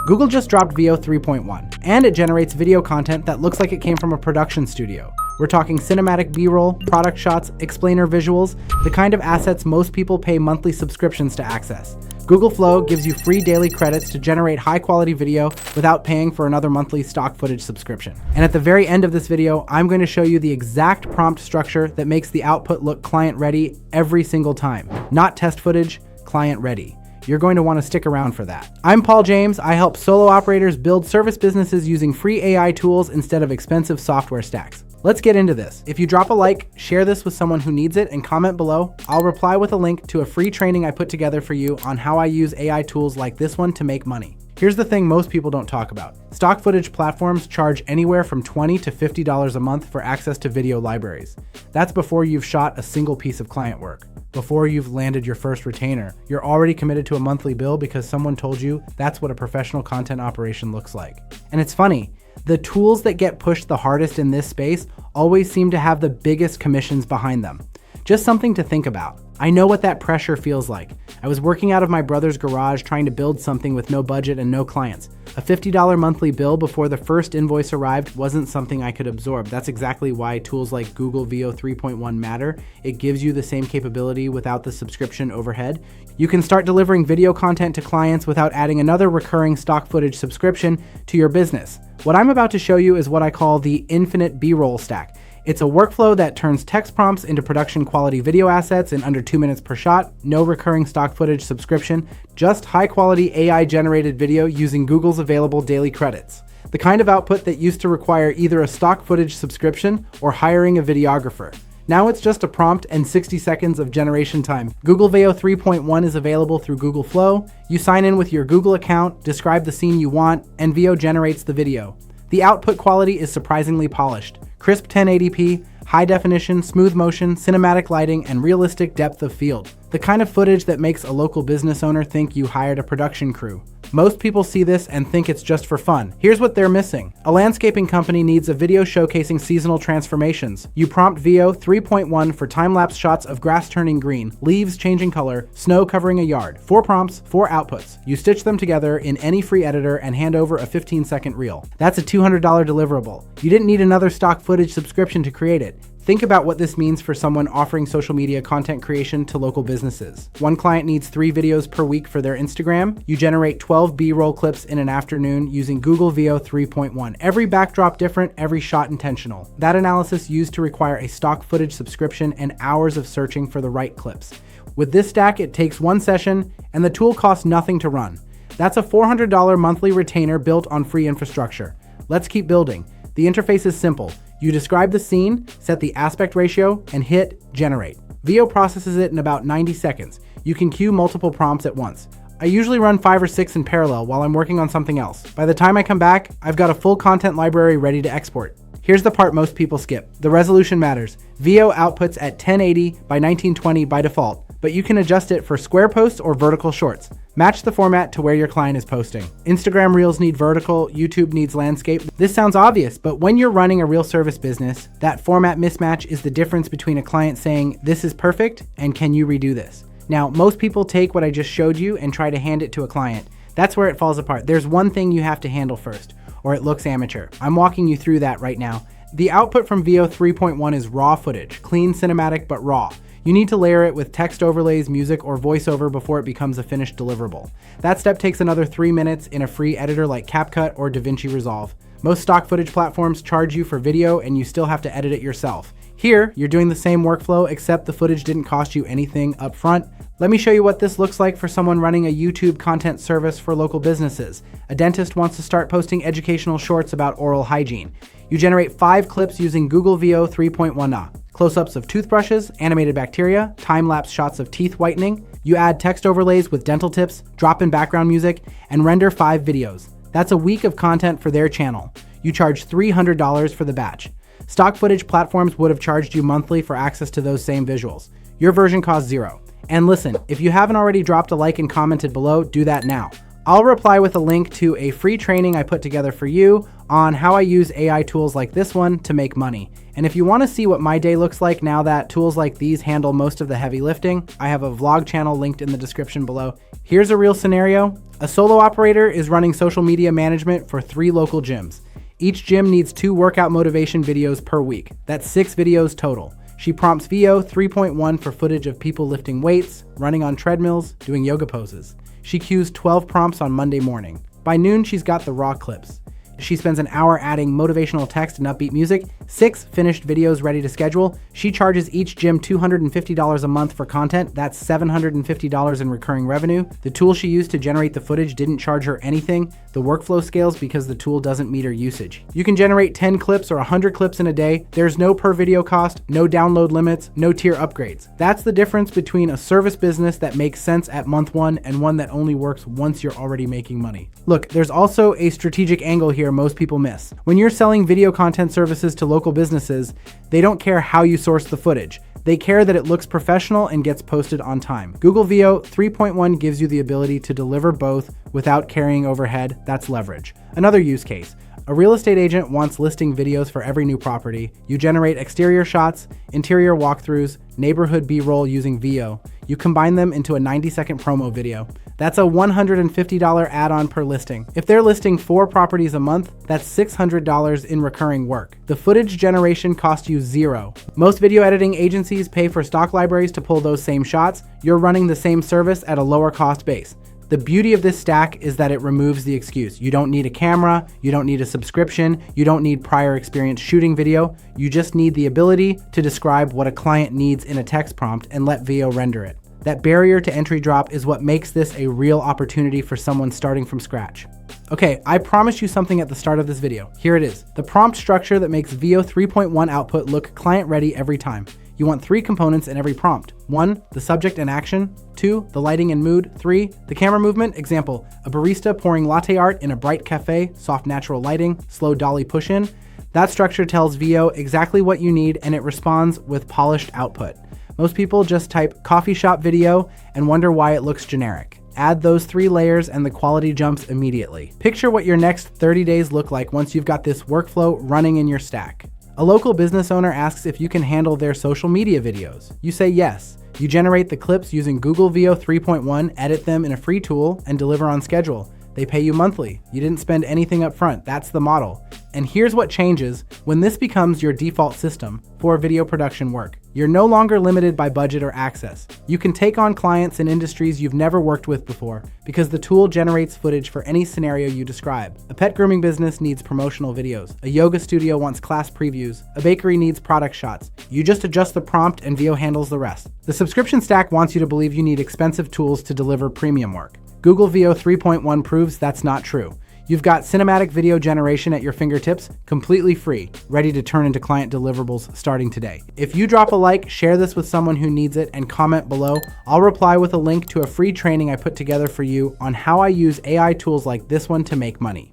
Google just dropped Veo 3.1, and it generates video content that looks like it came from a production studio. We're talking cinematic B-roll, product shots, explainer visuals, the kind of assets most people pay monthly subscriptions to access. Google Flow gives you free daily credits to generate high-quality video without paying for another monthly stock footage subscription. And at the very end of this video, I'm going to show you the exact prompt structure that makes the output look client-ready every single time. Not test footage, client-ready. You're going to want to stick around for that. I'm Paul James. I help solo operators build service businesses using free AI tools instead of expensive software stacks. Let's get into this. If you drop a like, share this with someone who needs it, and comment below, I'll reply with a link to a free training I put together for you on how I use AI tools like this one to make money. Here's the thing most people don't talk about. Stock footage platforms charge anywhere from $20 to $50 a month for access to video libraries. That's before you've shot a single piece of client work. Before you've landed your first retainer, you're already committed to a monthly bill because someone told you that's what a professional content operation looks like. And it's funny, the tools that get pushed the hardest in this space always seem to have the biggest commissions behind them. Just something to think about. I know what that pressure feels like. I was working out of my brother's garage trying to build something with no budget and no clients. A $50 monthly bill before the first invoice arrived wasn't something I could absorb. That's exactly why tools like Google Veo 3.1 matter. It gives you the same capability without the subscription overhead. You can start delivering video content to clients without adding another recurring stock footage subscription to your business. What I'm about to show you is what I call the infinite B-roll stack. It's a workflow that turns text prompts into production quality video assets in under 2 minutes per shot, no recurring stock footage subscription, just high quality AI generated video using Google's available daily credits. The kind of output that used to require either a stock footage subscription or hiring a videographer. Now it's just a prompt and 60 seconds of generation time. Google Veo 3.1 is available through Google Flow. You sign in with your Google account, describe the scene you want, and Veo generates the video. The output quality is surprisingly polished. Crisp 1080p, high definition, smooth motion, cinematic lighting, and realistic depth of field. The kind of footage that makes a local business owner think you hired a production crew. Most people see this and think it's just for fun. Here's what they're missing. A landscaping company needs a video showcasing seasonal transformations. You prompt Veo 3.1 for time-lapse shots of grass turning green, leaves changing color, snow covering a yard. 4 prompts, 4 outputs. You stitch them together in any free editor and hand over a 15-second reel. That's a $200 deliverable. You didn't need another stock footage subscription to create it. Think about what this means for someone offering social media content creation to local businesses. One client needs 3 videos per week for their Instagram. You generate 12 B-roll clips in an afternoon using Google Veo 3.1. Every backdrop different, every shot intentional. That analysis used to require a stock footage subscription and hours of searching for the right clips. With this stack, it takes 1 session and the tool costs nothing to run. That's a $400 monthly retainer built on free infrastructure. Let's keep building. The interface is simple. You describe the scene, set the aspect ratio, and hit generate. Veo processes it in about 90 seconds. You can queue multiple prompts at once. I usually run 5 or 6 in parallel while I'm working on something else. By the time I come back, I've got a full content library ready to export. Here's the part most people skip. The resolution matters. Veo outputs at 1080 by 1920 by default, but you can adjust it for square posts or vertical shorts. Match the format to where your client is posting. Instagram Reels need vertical, YouTube needs landscape. This sounds obvious, but when you're running a real service business, that format mismatch is the difference between a client saying, "This is perfect," and "Can you redo this?" Now, most people take what I just showed you and try to hand it to a client. That's where it falls apart. There's one thing you have to handle first, or it looks amateur. I'm walking you through that right now. The output from Veo 3.1 is raw footage, clean, cinematic, but raw. You need to layer it with text overlays, music, or voiceover before it becomes a finished deliverable. That step takes another 3 minutes in a free editor like CapCut or DaVinci Resolve. Most stock footage platforms charge you for video and you still have to edit it yourself. Here, you're doing the same workflow except the footage didn't cost you anything up front. Let me show you what this looks like for someone running a YouTube content service for local businesses. A dentist wants to start posting educational shorts about oral hygiene. You generate 5 clips using Google Veo 3.1. Close-ups of toothbrushes, animated bacteria, time-lapse shots of teeth whitening. You add text overlays with dental tips, drop in background music, and render 5 videos. That's a week of content for their channel. You charge $300 for the batch. Stock footage platforms would have charged you monthly for access to those same visuals. Your version costs $0. And listen, if you haven't already dropped a like and commented below, do that now. I'll reply with a link to a free training I put together for you on how I use AI tools like this one to make money. And if you want to see what my day looks like now that tools like these handle most of the heavy lifting, I have a vlog channel linked in the description below. Here's a real scenario. A solo operator is running social media management for 3 local gyms. Each gym needs 2 workout motivation videos per week. That's 6 videos total. She prompts Veo 3.1 for footage of people lifting weights, running on treadmills, doing yoga poses. She queues 12 prompts on Monday morning. By noon, she's got the raw clips. She spends an hour adding motivational text and upbeat music, 6 finished videos ready to schedule. She charges each gym $250 a month for content. That's $750 in recurring revenue. The tool she used to generate the footage didn't charge her anything. The workflow scales because the tool doesn't meter usage. You can generate 10 clips or 100 clips in a day. There's no per video cost, no download limits, no tier upgrades. That's the difference between a service business that makes sense at month 1 and one that only works once you're already making money. Look, there's also a strategic angle here most people miss. When you're selling video content services to local businesses, they don't care how you source the footage. They care that it looks professional and gets posted on time. Google Veo 3.1 gives you the ability to deliver both without carrying overhead. That's leverage. Another use case. A real estate agent wants listing videos for every new property. You generate exterior shots, interior walkthroughs, neighborhood B-roll using Veo. You combine them into a 90-second promo video. That's a $150 add-on per listing. If they're listing 4 properties a month, that's $600 in recurring work. The footage generation costs you $0. Most video editing agencies pay for stock libraries to pull those same shots. You're running the same service at a lower cost base. The beauty of this stack is that it removes the excuse. You don't need a camera, you don't need a subscription, you don't need prior experience shooting video. You just need the ability to describe what a client needs in a text prompt and let Veo render it. That barrier to entry drop is what makes this a real opportunity for someone starting from scratch. Okay, I promised you something at the start of this video. Here it is. The prompt structure that makes Veo 3.1 output look client ready every time. You want 3 components in every prompt. 1, the subject and action. 2, the lighting and mood. 3, the camera movement. Example, a barista pouring latte art in a bright cafe, soft natural lighting, slow dolly push-in. That structure tells Veo exactly what you need and it responds with polished output. Most people just type coffee shop video and wonder why it looks generic. Add those 3 layers and the quality jumps immediately. Picture what your next 30 days look like once you've got this workflow running in your stack. A local business owner asks if you can handle their social media videos. You say yes. You generate the clips using Google Veo 3.1, edit them in a free tool, and deliver on schedule. They pay you monthly. You didn't spend anything up front. That's the model. And here's what changes when this becomes your default system for video production work. You're no longer limited by budget or access. You can take on clients in industries you've never worked with before because the tool generates footage for any scenario you describe. A pet grooming business needs promotional videos. A yoga studio wants class previews. A bakery needs product shots. You just adjust the prompt and Veo handles the rest. The subscription stack wants you to believe you need expensive tools to deliver premium work. Google Veo 3.1 proves that's not true. You've got cinematic video generation at your fingertips, completely free, ready to turn into client deliverables starting today. If you drop a like, share this with someone who needs it, and comment below, I'll reply with a link to a free training I put together for you on how I use AI tools like this one to make money.